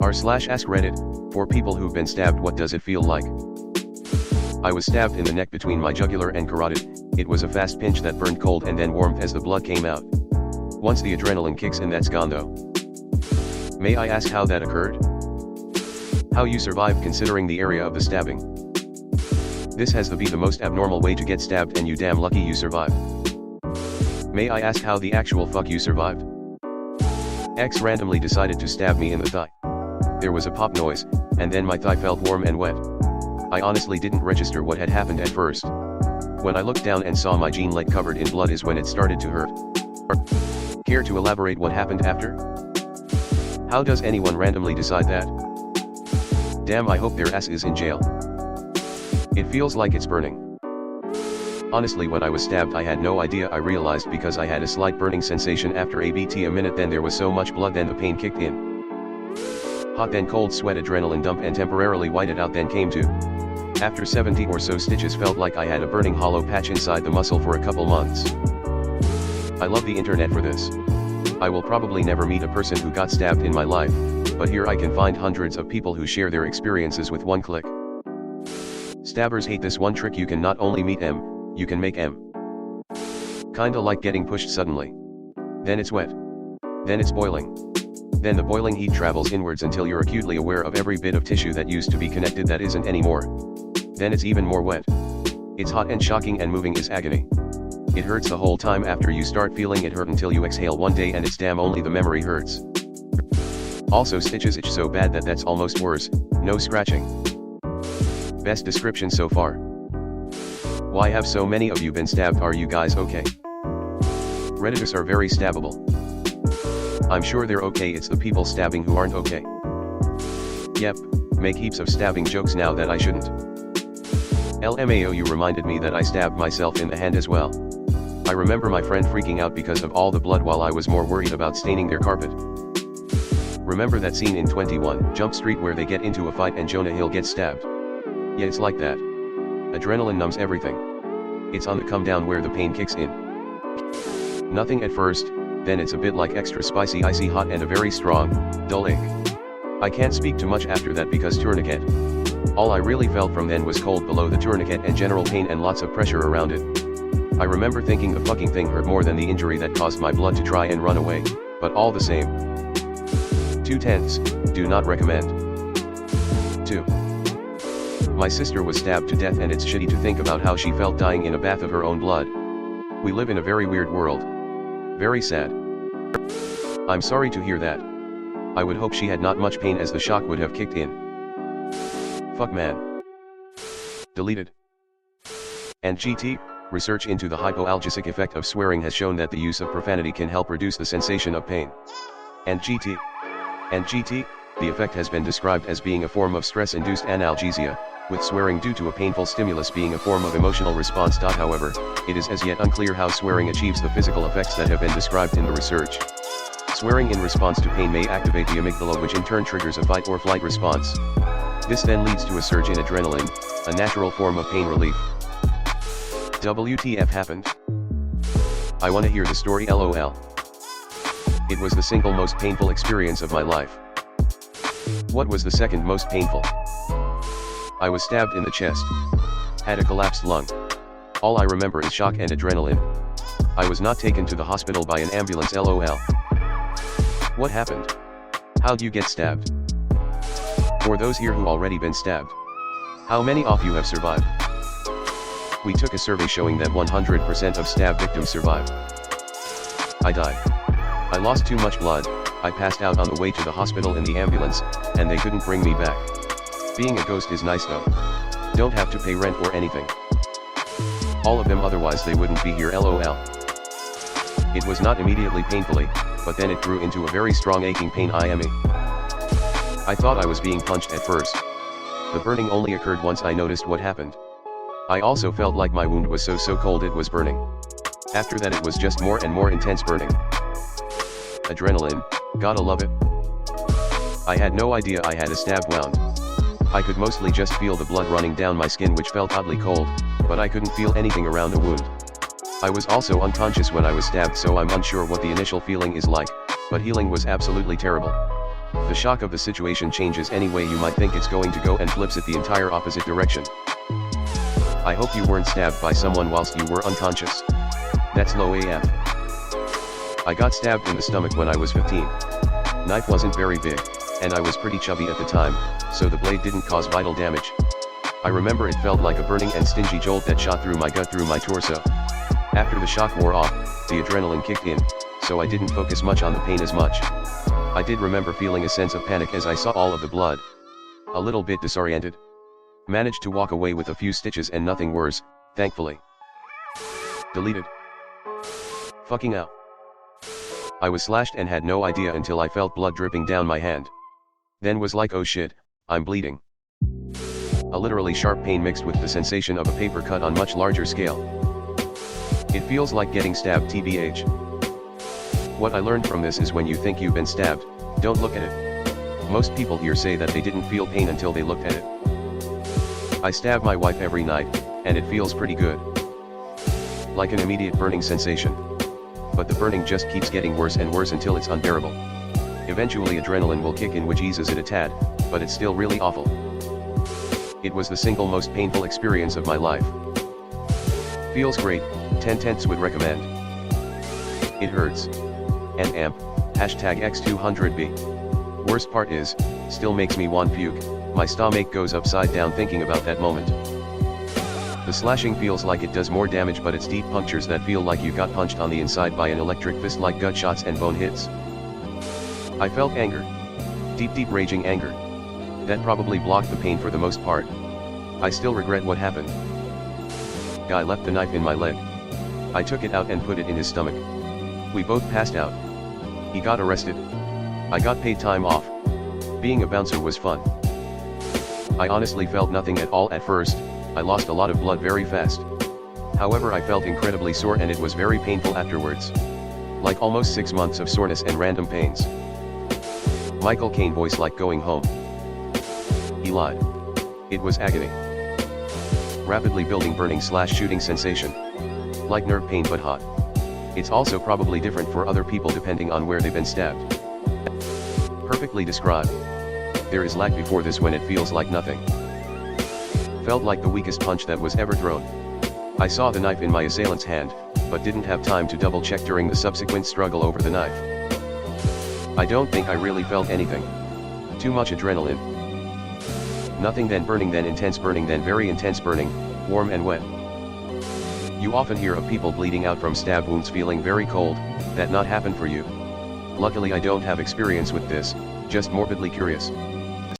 r/AskReddit, for people who've been stabbed, what does it feel like? I was stabbed in the neck between my jugular and carotid. It was a fast pinch that burned cold and then warmth as the blood came out. Once the adrenaline kicks in, that's gone though. May I ask how that occurred? How you survived considering the area of the stabbing? This has to be the most abnormal way to get stabbed, and you damn lucky you survived. May I ask how the actual fuck you survived? X randomly decided to stab me in the thigh. There was a pop noise, and then my thigh felt warm and wet. I honestly didn't register what had happened at first. When I looked down and saw my jean leg covered in blood is when it started to hurt. Care to elaborate what happened after? How does anyone randomly decide that? Damn, I hope their ass is in jail. It feels like it's burning. Honestly, when I was stabbed I had no idea. I realized because I had a slight burning sensation after a minute, then there was so much blood, then the pain kicked in. Hot then cold sweat, adrenaline dump, and temporarily whited out, then came to. After 70 or so stitches, felt like I had a burning hollow patch inside the muscle for a couple months. I love the internet for this. I will probably never meet a person who got stabbed in my life, but here I can find hundreds of people who share their experiences with one click. Stabbers hate this one trick: you can not only meet M, you can make M. Kinda like getting pushed suddenly. Then it's wet. Then it's boiling. Then the boiling heat travels inwards until you're acutely aware of every bit of tissue that used to be connected that isn't anymore. Then it's even more wet. It's hot and shocking, and moving is agony. It hurts the whole time after you start feeling it hurt until you exhale one day and it's damn only the memory hurts. Also, stitches itch so bad that that's almost worse. No scratching. Best description so far. Why have so many of you been stabbed? Are you guys okay? Redditors are very stabbable. I'm sure they're okay, it's the people stabbing who aren't okay. Yep, make heaps of stabbing jokes now that I shouldn't. LMAO, you reminded me that I stabbed myself in the hand as well. I remember my friend freaking out because of all the blood while I was more worried about staining their carpet. Remember that scene in 21 Jump Street where they get into a fight and Jonah Hill gets stabbed? Yeah, it's like that. Adrenaline numbs everything. It's on the come down where the pain kicks in. Nothing at first, then it's a bit like extra spicy, icy hot, and a very strong, dull ache. I can't speak too much after that because tourniquet. All I really felt from then was cold below the tourniquet and general pain and lots of pressure around it. I remember thinking the fucking thing hurt more than the injury that caused my blood to try and run away, but all the same. 2 tenths, do not recommend. 2. My sister was stabbed to death, and it's shitty to think about how she felt dying in a bath of her own blood. We live in a very weird world. Very sad. I'm sorry to hear that. I would hope she had not much pain as the shock would have kicked in. Fuck man. Deleted. And GT, research into the hypoalgesic effect of swearing has shown that the use of profanity can help reduce the sensation of pain. And GT, the effect has been described as being a form of stress-induced analgesia, with swearing due to a painful stimulus being a form of emotional response. However, it is as yet unclear how swearing achieves the physical effects that have been described in the research. Swearing in response to pain may activate the amygdala, which in turn triggers a fight or flight response. This then leads to a surge in adrenaline, a natural form of pain relief. WTF happened? I wanna hear the story, LOL. It was the single most painful experience of my life. What was the second most painful? I was stabbed in the chest. Had a collapsed lung. All I remember is shock and adrenaline. I was not taken to the hospital by an ambulance, LOL. What happened? How'd you get stabbed? For those here who already been stabbed, how many of you have survived? We took a survey showing that 100% of stab victims survive. I died. I lost too much blood. I passed out on the way to the hospital in the ambulance, and they couldn't bring me back. Being a ghost is nice though. Don't have to pay rent or anything. All of them, otherwise they wouldn't be here, LOL. It was not immediately painfully, but then it grew into a very strong aching pain. I thought I was being punched at first. The burning only occurred once I noticed what happened. I also felt like my wound was so cold it was burning. After that it was just more and more intense burning. Adrenaline, gotta love it. I had no idea I had a stab wound. I could mostly just feel the blood running down my skin, which felt oddly cold, but I couldn't feel anything around the wound. I was also unconscious when I was stabbed, so I'm unsure what the initial feeling is like, but healing was absolutely terrible. The shock of the situation changes any way you might think it's going to go and flips it the entire opposite direction. I hope you weren't stabbed by someone whilst you were unconscious. That's low AF. I got stabbed in the stomach when I was 15. Knife wasn't very big, and I was pretty chubby at the time, so the blade didn't cause vital damage. I remember it felt like a burning and stingy jolt that shot through my gut through my torso. After the shock wore off, the adrenaline kicked in, so I didn't focus much on the pain as much. I did remember feeling a sense of panic as I saw all of the blood. A little bit disoriented. Managed to walk away with a few stitches and nothing worse, thankfully. Deleted. Fucking out. I was slashed and had no idea until I felt blood dripping down my hand. Then was like, oh shit, I'm bleeding. A literally sharp pain mixed with the sensation of a paper cut on much larger scale. It feels like getting stabbed tbh. What I learned from this is when you think you've been stabbed, don't look at it. Most people here say that they didn't feel pain until they looked at it. I stab my wife every night, and it feels pretty good. Like an immediate burning sensation. But the burning just keeps getting worse and worse until it's unbearable. Eventually adrenaline will kick in, which eases it a tad, but it's still really awful. It was the single most painful experience of my life. Feels great, 10/10 would recommend. It hurts. And amp, #X200B. Worst part is, still makes me want puke, my stomach goes upside down thinking about that moment. The slashing feels like it does more damage, but it's deep punctures that feel like you got punched on the inside by an electric fist, like gut shots and bone hits. I felt anger. Deep raging anger. That probably blocked the pain for the most part. I still regret what happened. Guy left the knife in my leg. I took it out and put it in his stomach. We both passed out. He got arrested. I got paid time off. Being a bouncer was fun. I honestly felt nothing at all at first. I lost a lot of blood very fast. However, I felt incredibly sore and it was very painful afterwards. Like almost 6 months of soreness and random pains. Michael Caine voice, like going home. He lied. It was agony. Rapidly building burning/shooting sensation. Like nerve pain but hot. It's also probably different for other people depending on where they've been stabbed. Perfectly described. There is lag before this when it feels like nothing. Felt like the weakest punch that was ever thrown. I saw the knife in my assailant's hand, but didn't have time to double check during the subsequent struggle over the knife. I don't think I really felt anything. Too much adrenaline. Nothing, then burning, then intense burning, then very intense burning, warm and wet. You often hear of people bleeding out from stab wounds feeling very cold. That not happen for you. Luckily I don't have experience with this, just morbidly curious.